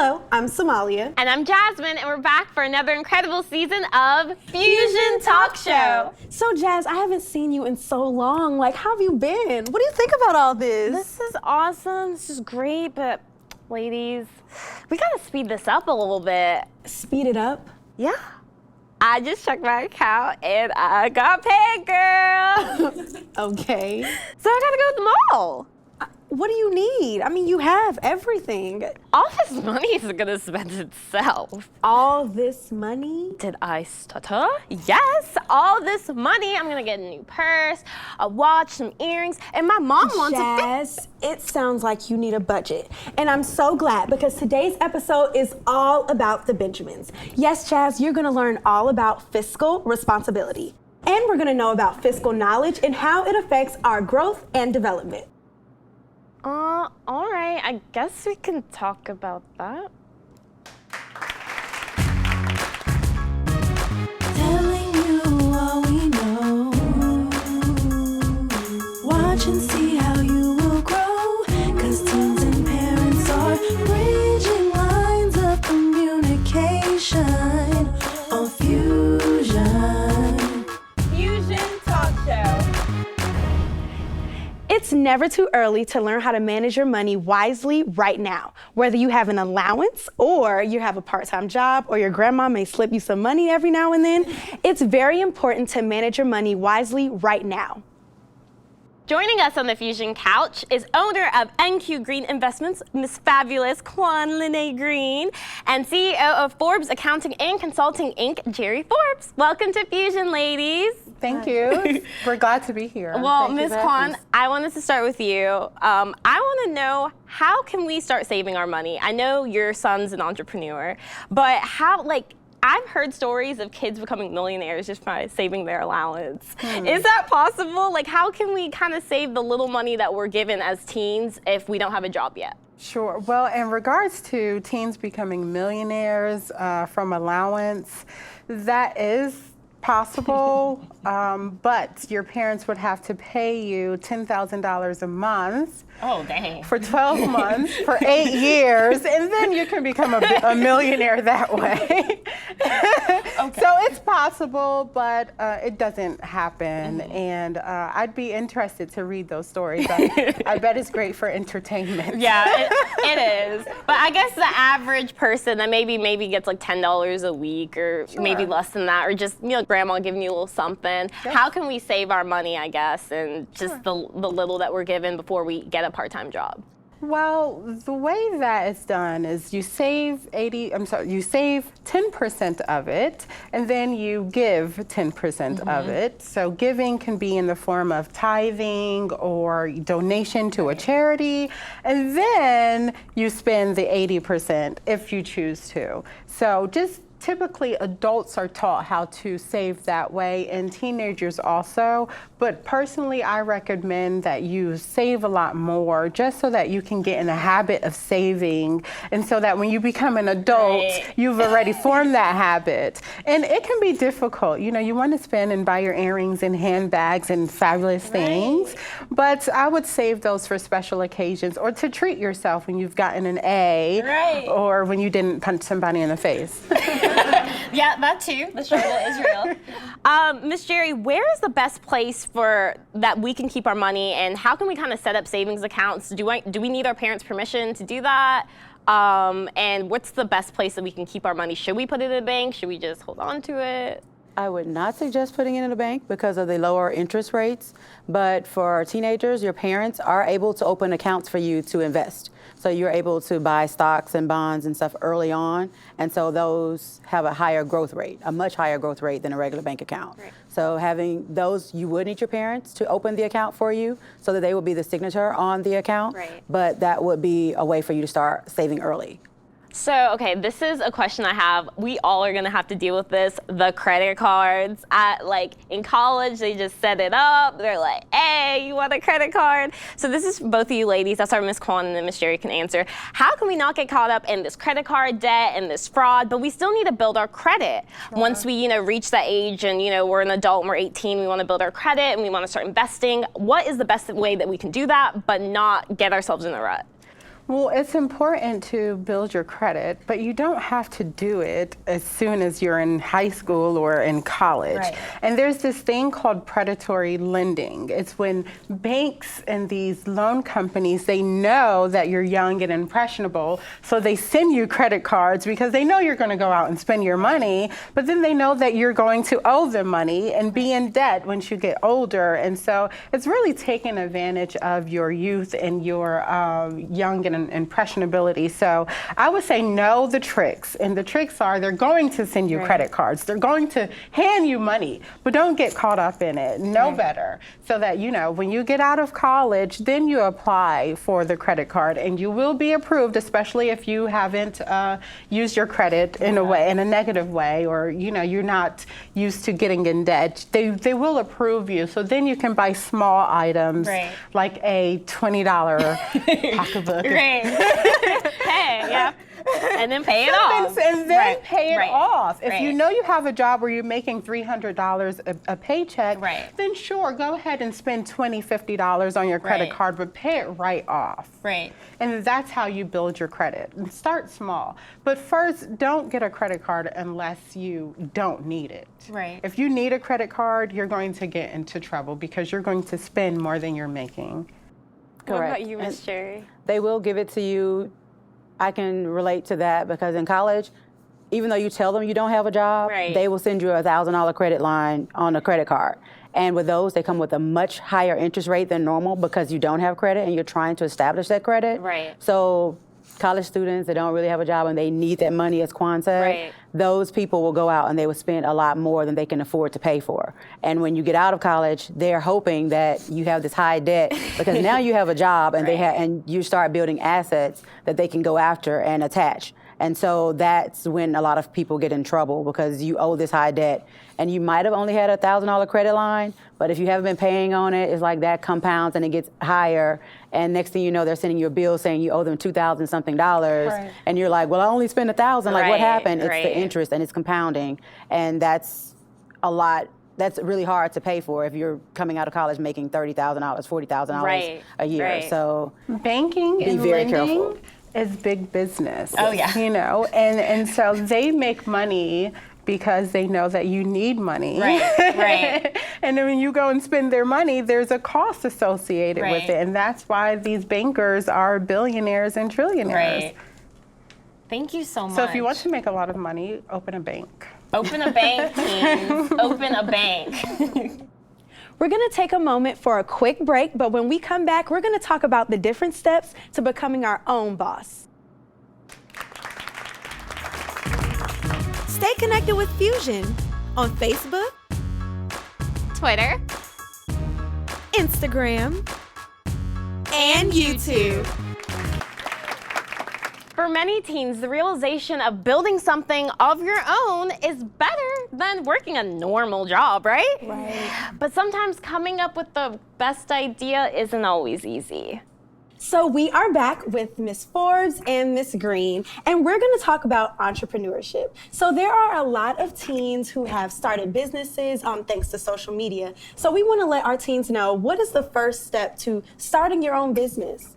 Hello, I'm Somalia. And I'm Jasmine, and we're back for another incredible season of Fusion Talk Show. So Jazz, I haven't seen you in so long. Like, how have you been? What do you think about all this? This is awesome, this is great, but ladies, we gotta speed this up a little bit. Speed it up? Yeah. I just checked my account and I got paid, girl. Okay. So I gotta go to the mall. What do you need? I mean, you have everything. All this money isn't gonna spend itself. All this money? Did I stutter? Yes, all this money. I'm gonna get a new purse, a watch, some earrings, and my mom wants a Jazz, it sounds like you need a budget. And I'm so glad because today's episode is all about the Benjamins. Yes, Jazz, you're gonna learn all about fiscal responsibility. And we're gonna know about fiscal knowledge and how it affects our growth and development. All right, I guess we can talk about that. Telling you all we know. Watch and see how you will grow. 'Cause teens and parents are bridging lines of communication on Fusion. Fusion Talk Show. It's never too early to learn how to manage your money wisely right now. Whether you have an allowance or you have a part-time job or your grandma may slip you some money every now and then, it's very important to manage your money wisely right now. Joining us on the Fusion Couch is owner of NQ Green Investments, Miss Fabulous Quan Green, and CEO of Forbes Accounting and Consulting Inc., Jeri Forbes. Welcome to Fusion, ladies. Thank you. We're glad to be here. Well, Thank you Ms. for having Quan, us. I wanted to start with you. I want to know, how can we start saving our money? I know your son's an entrepreneur, but how, I've heard stories of kids becoming millionaires just by saving their allowance. Is that possible? How can we kind of save the little money that we're given as teens if we don't have a job yet? Sure. Well, in regards to teens becoming millionaires from allowance, that is possible, but your parents would have to pay you $10,000 a month. Oh, dang. For 12 months, for 8 years, and then you can become a millionaire that way. Okay. So it's possible, but it doesn't happen. And I'd be interested to read those stories. I bet it's great for entertainment. Yeah, it is. But I guess the average person that maybe gets like $10 a week or maybe less than that, or just, grandma giving you a little something. Yeah. How can we save our money, I guess, and just the little that we're given before we get a part-time job? Well, the way that it's done is you save 10% of it, and then you give 10% of it. So giving can be in the form of tithing or donation to a charity, and then you spend the 80% if you choose to. So just typically adults are taught how to save that way, and teenagers also. But personally, I recommend that you save a lot more just so that you can get in a habit of saving, and so that when you become an adult, you've already formed that habit. And it can be difficult. You want to spend and buy your earrings and handbags and fabulous things, but I would save those for special occasions or to treat yourself when you've gotten an A or when you didn't punch somebody in the face. Yeah, that too. The struggle is real. Miss Jeri, where is the best place for that we can keep our money, and how can we kind of set up savings accounts? Do we need our parents' permission to do that? And what's the best place that we can keep our money? Should we put it in a bank? Should we just hold on to it? I would not suggest putting it in a bank because of the lower interest rates. But for teenagers, your parents are able to open accounts for you to invest. So you're able to buy stocks and bonds and stuff early on. And so those have a higher growth rate, a much higher growth rate than a regular bank account. Right. So having those, you would need your parents to open the account for you so that they would be the signature on the account. Right. But that would be a way for you to start saving early. So, okay, this is a question I have. We all are gonna have to deal with this. The credit cards. In college, they just set it up. They're like, hey, you want a credit card? So this is for both of you ladies. That's our Miss Quan and then Miss Jeri can answer. How can we not get caught up in this credit card debt and this fraud, but we still need to build our credit? Sure. Once we, reach that age and, we're an adult and we're 18, we wanna build our credit and we wanna start investing. What is the best way that we can do that, but not get ourselves in a rut? Well, it's important to build your credit, but you don't have to do it as soon as you're in high school or in college. Right. And there's this thing called predatory lending. It's when banks and these loan companies, they know that you're young and impressionable, so they send you credit cards because they know you're going to go out and spend your money, but then they know that you're going to owe them money and be in debt once you get older. And so it's really taking advantage of your youth and your young and impressionability. So I would say know the tricks. And the tricks are they're going to send you credit cards. They're going to hand you money, but don't get caught up in it. Know better so that, you know, when you get out of college, then you apply for the credit card and you will be approved, especially if you haven't used your credit in a way, in a negative way, or, you know, you're not used to getting in debt. They will approve you. So then you can buy small items like a $20 pocketbook. Hey, yeah. And then pay it off. And then pay it Right. off. If Right. you know you have a job where you're making $300 a paycheck, then sure, go ahead and spend $20, $50 on your credit Right. card, but pay it right off. Right. And that's how you build your credit. And start small. But first, don't get a credit card unless you don't need it. Right. If you need a credit card, you're going to get into trouble because you're going to spend more than you're making. What Correct. about you, Miss Jeri? They will give it to you. I can relate to that because in college, even though you tell them you don't have a job, Right. they will send you a $1,000 credit line on a credit card. And with those, they come with a much higher interest rate than normal because you don't have credit and you're trying to establish that credit. Right. So college students that don't really have a job and they need that money, as Quan said, Right. those people will go out and they will spend a lot more than they can afford to pay for. And when you get out of college, they're hoping that you have this high debt because now you have a job and and you start building assets that they can go after and attach. And so that's when a lot of people get in trouble because you owe this high debt. And you might have only had a $1,000 credit line, but if you haven't been paying on it, it's like that compounds and it gets higher. And next thing you know, they're sending you a bill saying you owe them $2,000 something dollars. Right. And you're like, well, I only spent $1,000. Like, what Right, happened? It's right. the interest and it's compounding. And that's a lot. That's really hard to pay for if you're coming out of college making $30,000, $40,000 Right, a year. right. So Banking and very lending careful. is big business. Oh, yeah. You know, and so they make money because they know that you need money. Right. And then when you go and spend their money, there's a cost associated with Right. it. And that's why these bankers are billionaires and trillionaires. Right. Thank you so much. So if you want to make a lot of money, open a bank. Open a bank, teens. Open a bank. We're gonna take a moment for a quick break, but when we come back, we're gonna talk about the different steps to becoming our own boss. Stay connected with Fusion on Facebook, Twitter. Instagram, and YouTube. For many teens, the realization of building something of your own is better than working a normal job, right? Right. But sometimes coming up with the best idea isn't always easy. So we are back with Miss Forbes and Miss Green, and we're going to talk about entrepreneurship. So there are a lot of teens who have started businesses thanks to social media. So we want to let our teens know, what is the first step to starting your own business?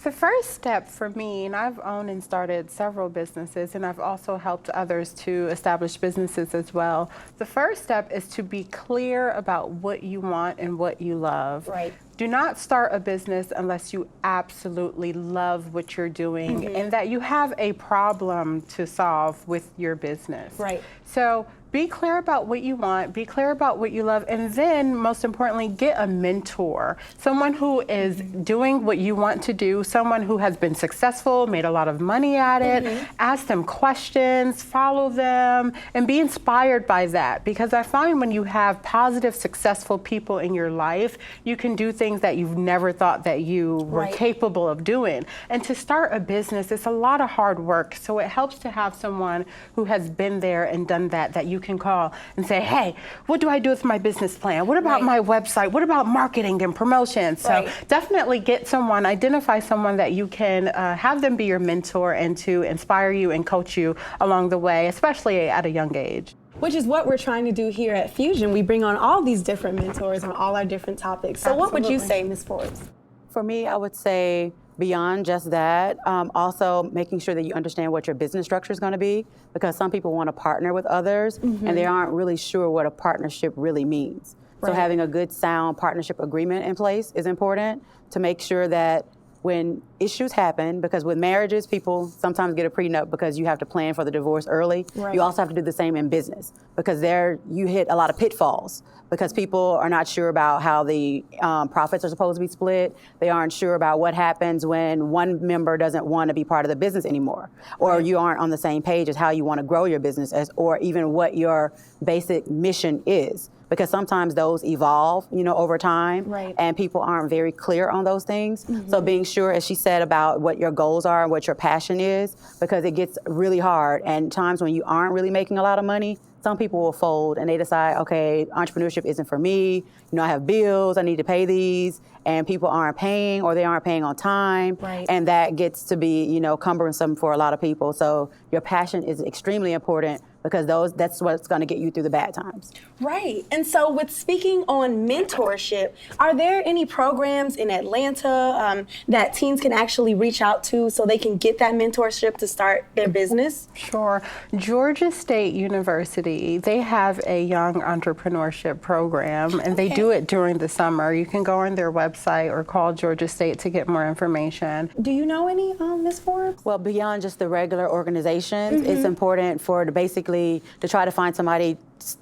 The first step for me, and I've owned and started several businesses, and I've also helped others to establish businesses as well. The first step is to be clear about what you want and what you love. Right. Do not start a business unless you absolutely love what you're doing and that you have a problem to solve with your business. Right. So be clear about what you want, be clear about what you love, and then most importantly, get a mentor. Someone who is doing what you want to do, someone who has been successful, made a lot of money at it. Ask them questions, follow them, and be inspired by that. Because I find when you have positive, successful people in your life, you can do things that you've never thought that you were Right. capable of doing. And to start a business, it's a lot of hard work. So it helps to have someone who has been there and done that you can call and say, hey, what do I do with my business plan? What about my website? What about marketing and promotion? So Right. definitely get someone, identify someone that you can have them be your mentor and to inspire you and coach you along the way, especially at a young age. Which is what we're trying to do here at Fusion. We bring on all these different mentors on all our different topics. So what would you say, Ms. Forbes? for me, I would say Beyond just that, also making sure that you understand what your business structure is going to be, because some people want to partner with others and they aren't really sure what a partnership really means. So having a good, sound partnership agreement in place is important to make sure that when issues happen, because with marriages, people sometimes get a prenup because you have to plan for the divorce early. You also have to do the same in business, because there you hit a lot of pitfalls because people are not sure about how the profits are supposed to be split. They aren't sure about what happens when one member doesn't want to be part of the business anymore, or you aren't on the same page as how you want to grow your business, or even what your basic mission is. Because sometimes those evolve, over time, and people aren't very clear on those things. So being sure, as she said, about what your goals are and what your passion is, because it gets really hard. And times when you aren't really making a lot of money, some people will fold and they decide, okay, entrepreneurship isn't for me. I have bills, I need to pay these, and people aren't paying, or they aren't paying on time. And that gets to be, cumbersome for a lot of people. So your passion is extremely important, because that's what's going to get you through the bad times. Right. And so with speaking on mentorship, are there any programs in Atlanta that teens can actually reach out to so they can get that mentorship to start their business? Sure. Georgia State University, they have a young entrepreneurship program, and they do it during the summer. You can go on their website or call Georgia State to get more information. Do you know any, Ms. Forbes? Well, beyond just the regular organizations, it's important to try to find somebody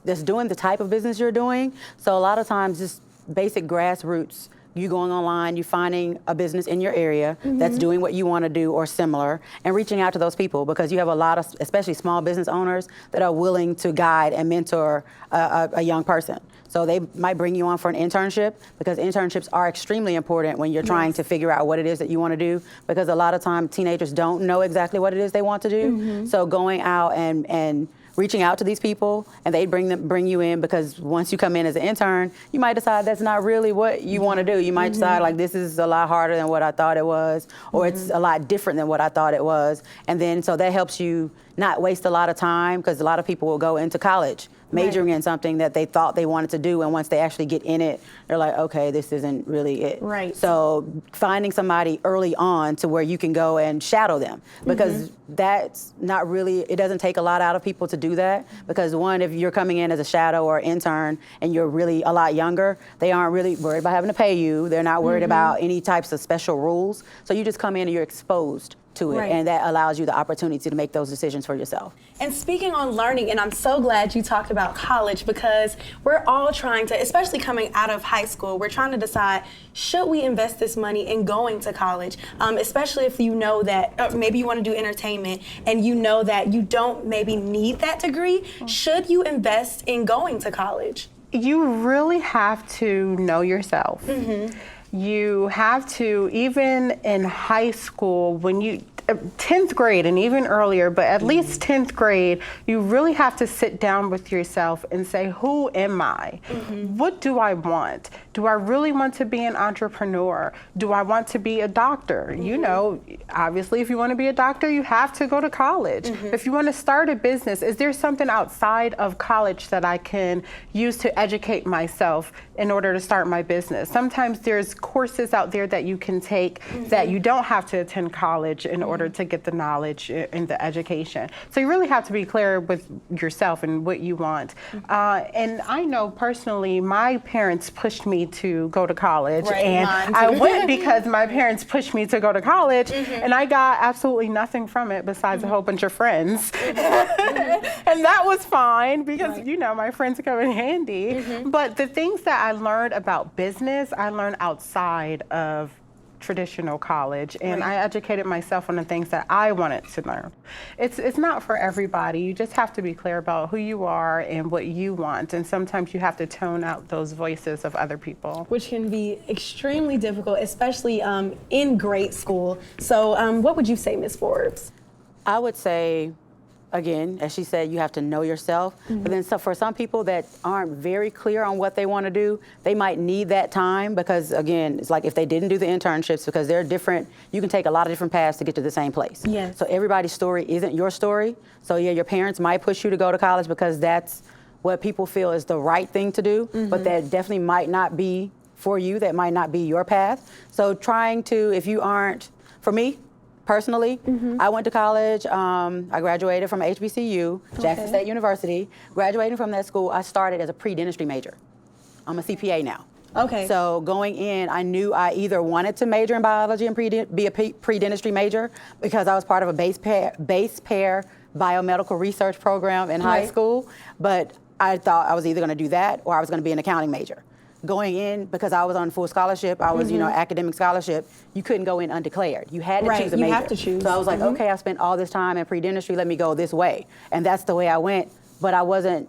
that's doing the type of business you're doing. So a lot of times, just basic grassroots, you going online, you finding a business in your area that's doing what you want to do or similar, and reaching out to those people, because you have a lot of, especially small business owners, that are willing to guide and mentor a young person. So they might bring you on for an internship, because internships are extremely important when you're trying to figure out what it is that you want to do, because a lot of times teenagers don't know exactly what it is they want to do. So going out and reaching out to these people, and they bring you in, because once you come in as an intern, you might decide that's not really what you want to do. You might decide, like, this is a lot harder than what I thought it was, or it's a lot different than what I thought it was. And then so that helps you not waste a lot of time, because a lot of people will go into college majoring in something that they thought they wanted to do, and once they actually get in it, they're like, okay, this isn't really it. So finding somebody early on to where you can go and shadow them, because that's not really, it doesn't take a lot out of people to do that, because one, if you're coming in as a shadow or intern and you're really a lot younger, they aren't really worried about having to pay you. They're not worried about any types of special rules. So you just come in and you're exposed to it, and that allows you the opportunity to make those decisions for yourself. And speaking on learning, and I'm so glad you talked about college, because we're all trying to, especially coming out of high school, we're trying to decide, should we invest this money in going to college? Especially if you know that maybe you want to do entertainment and you know that you don't maybe need that degree. Should you invest in going to college? You really have to know yourself. You have to, even in high school, when you 10th grade and even earlier, but at least 10th grade, you really have to sit down with yourself and say, who am I? What do I want? Do I really want to be an entrepreneur? Do I want to be a doctor? Obviously, if you want to be a doctor, you have to go to college. If you want to start a business, is there something outside of college that I can use to educate myself in order to start my business? Sometimes there's courses out there that you can take that you don't have to attend college in order to get the knowledge and the education. So you really have to be clear with yourself and what you want. And I know personally, my parents pushed me to go to college, and I went because my parents pushed me to go to college, and I got absolutely nothing from it besides a whole bunch of friends. And that was fine, because my friends come in handy. But the things that I learned about business, I learned outside of traditional college, and I educated myself on the things that I wanted to learn. It's not for everybody. You just have to be clear about who you are and what you want, and sometimes you have to tone out those voices of other people. Which can be extremely difficult, especially in grade school. So what would you say, Ms. Forbes? I would say, again, as she said, you have to know yourself. But then for some people that aren't very clear on what they want to do, they might need that time, because, again, it's like if they didn't do the internships, because they're different, you can take a lot of different paths to get to the same place. So everybody's story isn't your story. So your parents might push you to go to college because that's what people feel is the right thing to do, but that definitely might not be for you. That might not be your path. So trying to, if you aren't for me, personally, I went to college. I graduated from HBCU, Jackson State University. Graduating from that school, I started as a pre-dentistry major. I'm a CPA now. Okay. So going in, I knew I either wanted to major in biology and be a pre-dentistry major because I was part of a base pair biomedical research program in high school, but I thought I was either going to do that or I was going to be an accounting major. Going in, because I was on full scholarship, I was, academic scholarship, you couldn't go in undeclared. You had to choose a major. You have to choose. So I was like, okay, I spent all this time in pre-dentistry, let me go this way. And that's the way I went, but I wasn't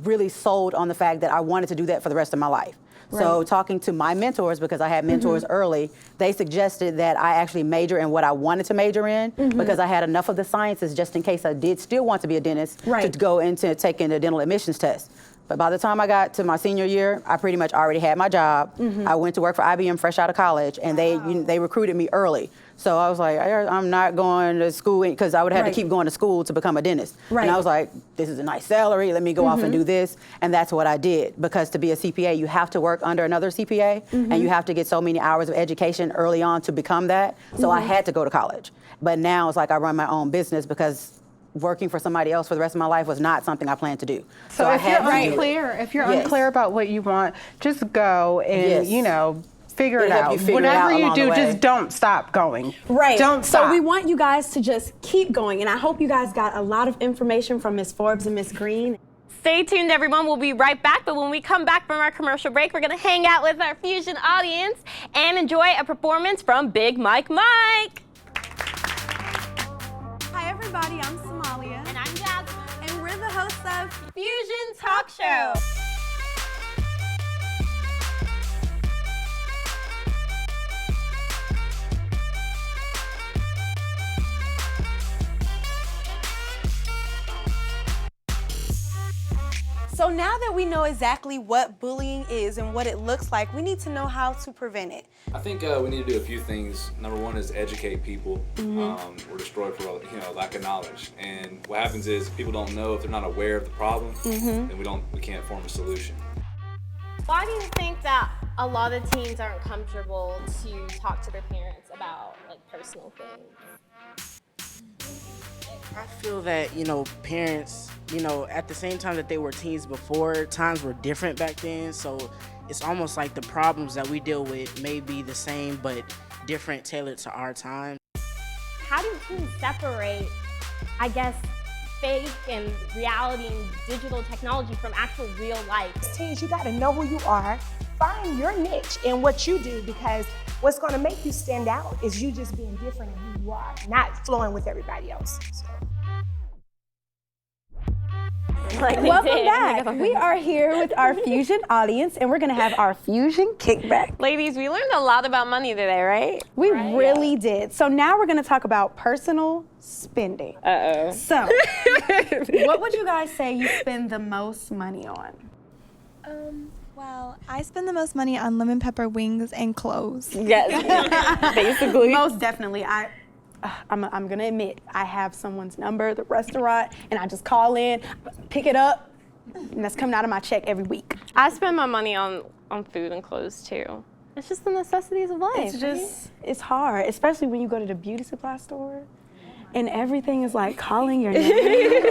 really sold on the fact that I wanted to do that for the rest of my life. So talking to my mentors, because I had mentors early, they suggested that I actually major in what I wanted to major in because I had enough of the sciences just in case I did still want to be a dentist to go into taking the dental admissions test. But by the time I got to my senior year, I pretty much already had my job. I went to work for IBM fresh out of college, and they recruited me early. So I was like, I'm not going to school because I would have to keep going to school to become a dentist. And I was like, this is a nice salary. Let me go off and do this. And that's what I did. Because to be a CPA, you have to work under another CPA, and you have to get so many hours of education early on to become that. So I had to go to college. But now it's like I run my own business because working for somebody else for the rest of my life was not something I planned to do. So if you're unclear about what you want, just go and figure it out. Whatever you do, just don't stop going. Don't stop. So we want you guys to just keep going, and I hope you guys got a lot of information from Ms. Forbes and Ms. Green. Stay tuned, everyone. We'll be right back. But when we come back from our commercial break, we're going to hang out with our Fusion audience and enjoy a performance from Big Mike Mike. Hi, everybody. I'm Somalia. And I'm Jasmine. And we're the hosts of Fusion Talk Show. So now that we know exactly what bullying is and what it looks like, we need to know how to prevent it. I think we need to do a few things. Number one is educate people. We're destroyed for lack of knowledge. And what happens is people don't know if they're not aware of the problem, then we can't form a solution. Why do you think that a lot of teens aren't comfortable to talk to their parents about personal things? I feel that, parents, at the same time that they were teens before, times were different back then. So it's almost like the problems that we deal with may be the same, but different, tailored to our time. How do teens separate, I guess, fake and reality and digital technology from actual real life? Teens, you gotta know who you are, find your niche in what you do, because what's gonna make you stand out is you just being different in who you are, not flowing with everybody else. So. Welcome back. We are here with our Fusion audience, and we're going to have our Fusion kickback. Ladies, we learned a lot about money today, right? We really did. So now we're going to talk about personal spending. Uh-oh. So, what would you guys say you spend the most money on? Well, I spend the most money on lemon pepper wings and clothes. Yes, basically. Most definitely. I'm going to admit, I have someone's number, the restaurant, and I just call in, pick it up, and that's coming out of my check every week. I spend my money on food and clothes, too. It's just the necessities of life. It's hard, especially when you go to the beauty supply store, and everything is calling your name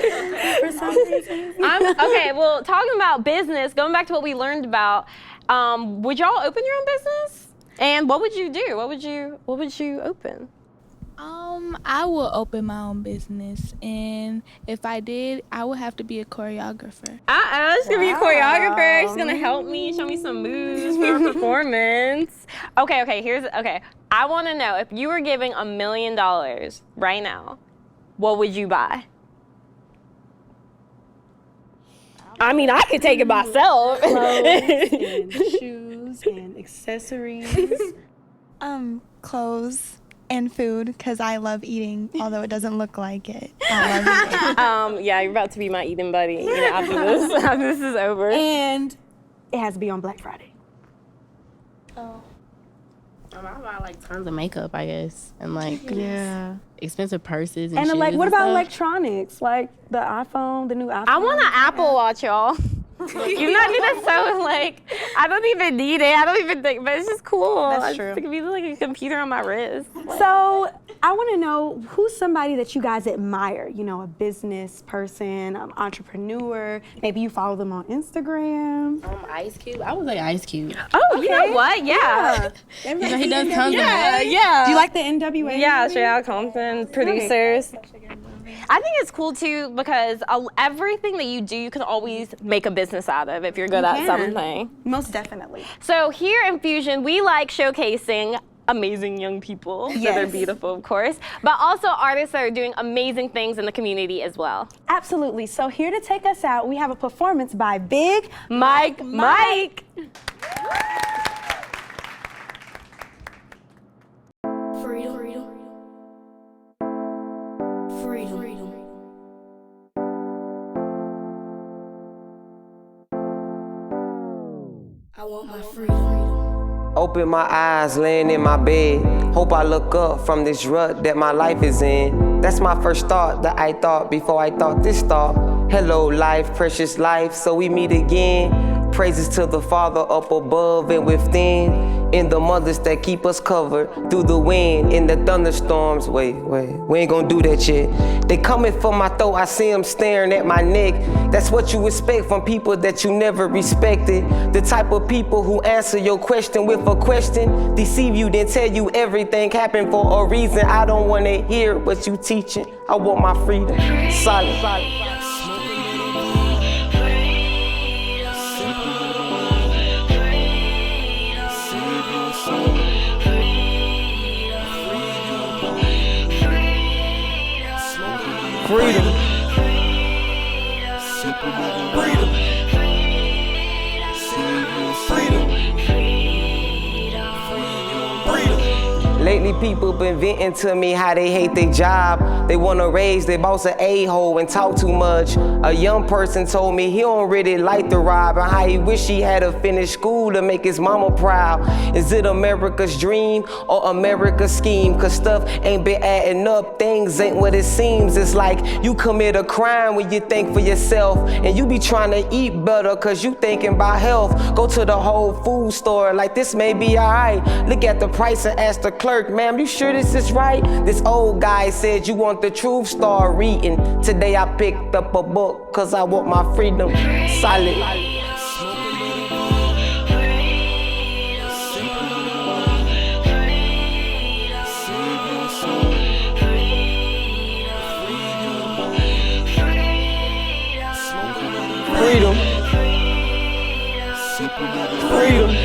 for some reason. Okay, well, talking about business, going back to what we learned about, would y'all open your own business? And what would you do? What would you open? I will open my own business, and if I did, I would have to be a choreographer. She's gonna be a choreographer. She's gonna help me, show me some moves for a performance. Okay. I wanna know, if you were giving $1 million right now, what would you buy? I mean, I could take it myself. Clothes and shoes and accessories. Clothes and food, because I love eating, although it doesn't look like it. I love eating. Yeah, you're about to be my eating buddy after this is over. And it has to be on Black Friday. I buy tons of makeup, I guess, and expensive purses and And shoes what and about stuff. electronics, like the iPhone, the new iPhone? I want an Apple Watch, y'all. You not need to sew, like, I don't even need it. I don't even think, but it's just cool. That's I true. It could be like a computer on my wrist. So I want to know who's somebody that you guys admire, you know, a business person, an entrepreneur. Maybe you follow them on Instagram. Ice Cube. I would say Ice Cube. Oh, you know what? Yeah. You know, he does tons of Yeah. Do you like the NWA? Yeah, movie? straight out Compton, producers. I think it's cool too because everything that you do, you can always make a business out of if you're good at something. Most definitely. So here in Fusion, we like showcasing amazing young people that are beautiful, of course, but also artists that are doing amazing things in the community as well. Absolutely. So here to take us out, we have a performance by Big Mike. I want my freedom. Open my eyes, laying in my bed. Hope I look up from this rut that my life is in. That's my first thought that I thought before I thought this thought. Hello, life, precious life, so we meet again. Praises to the Father up above and within. In the mothers that keep us covered through the wind, in the thunderstorms. Wait, we ain't gonna do that yet. They coming for my throat, I see them staring at my neck. That's what you expect from people that you never respected. The type of people who answer your question with a question, deceive you, then tell you everything happened for a reason. I don't wanna hear what you teaching. I want my freedom. Solid. Freedom. Freedom. Lately people been venting to me how they hate their job. They wanna raise their boss an a-hole and talk too much. A young person told me he don't really like the rob and how he wish he had to finish school to make his mama proud. Is it America's dream or America's scheme? Cause stuff ain't been adding up, things ain't what it seems. It's like you commit a crime when you think for yourself and you be trying to eat better cause you thinking about health. Go to the Whole Food store like this may be alright. Look at the price and ask the clerk, ma'am, you sure this is right? This old guy said you want the truth, start reading. Today I picked up a book cause I want my freedom. Solid. Freedom. Freedom.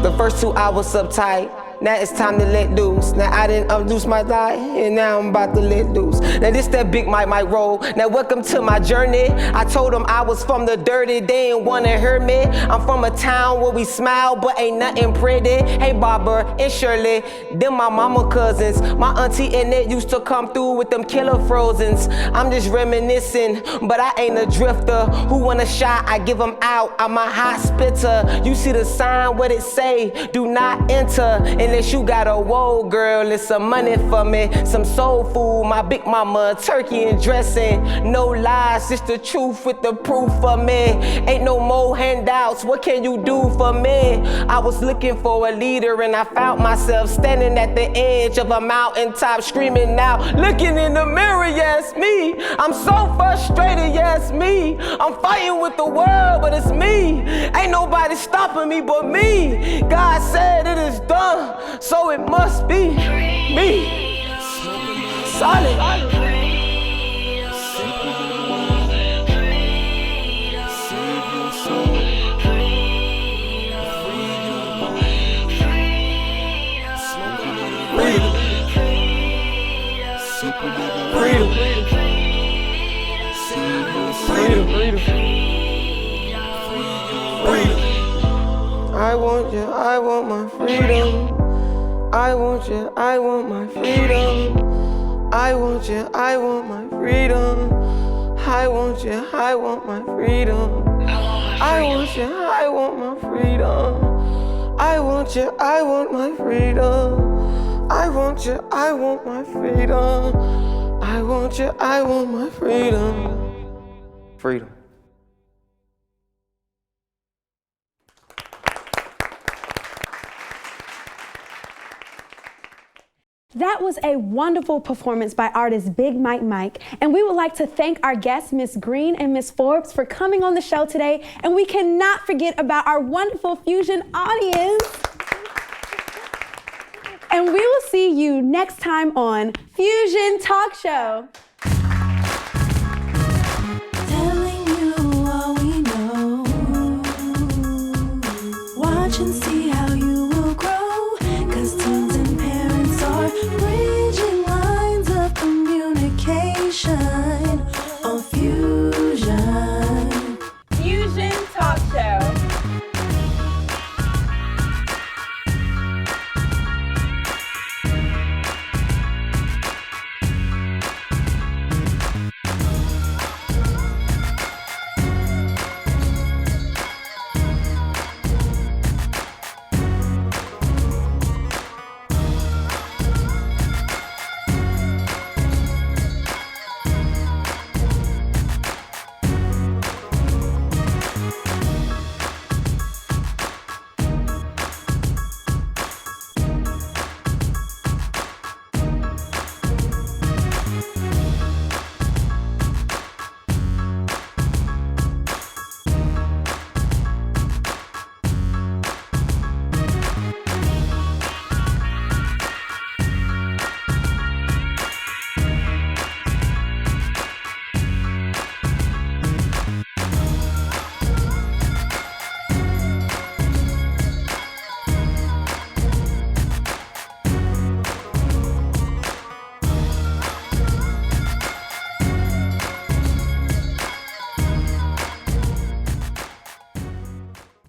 The first 2 hours uptight. Now it's time to let loose. Now I didn't unloose my thigh, and now I'm about to let loose. Now this that Big Mike roll. Now welcome to my journey. I told them I was from the dirty, they ain't wanna hear me. I'm from a town where we smile, but ain't nothing pretty. Hey Barbara and Shirley, them my mama cousins. My auntie Annette used to come through with them killer frozens. I'm just reminiscing, but I ain't a drifter. Who want a shot, I give them out. I'm a hot spitter. You see the sign, what it say? Do not enter. Unless you got a whoa girl, it's some money for me. Some soul food, my big mama, turkey and dressing. No lies, it's the truth with the proof for me. Ain't no more handouts, what can you do for me? I was looking for a leader and I found myself standing at the edge of a mountaintop screaming out. Looking in the mirror, yes me. I'm so frustrated, yes me. I'm fighting with the world, but it's me. Ain't nobody stopping me but me. God said it is done. So it must be me. Solid. I want you, I want my freedom. I want you, I want my freedom. I want you, I want my freedom. I want you, I want my freedom. I want you, I want my freedom. I want you, I want my freedom. I want you, I want my freedom. I want you, I want my freedom. Freedom. That was a wonderful performance by artist Big Mike, and we would like to thank our guests, Miss Green and Miss Forbes, for coming on the show today, and we cannot forget about our wonderful Fusion audience. And we will see you next time on Fusion Talk Show.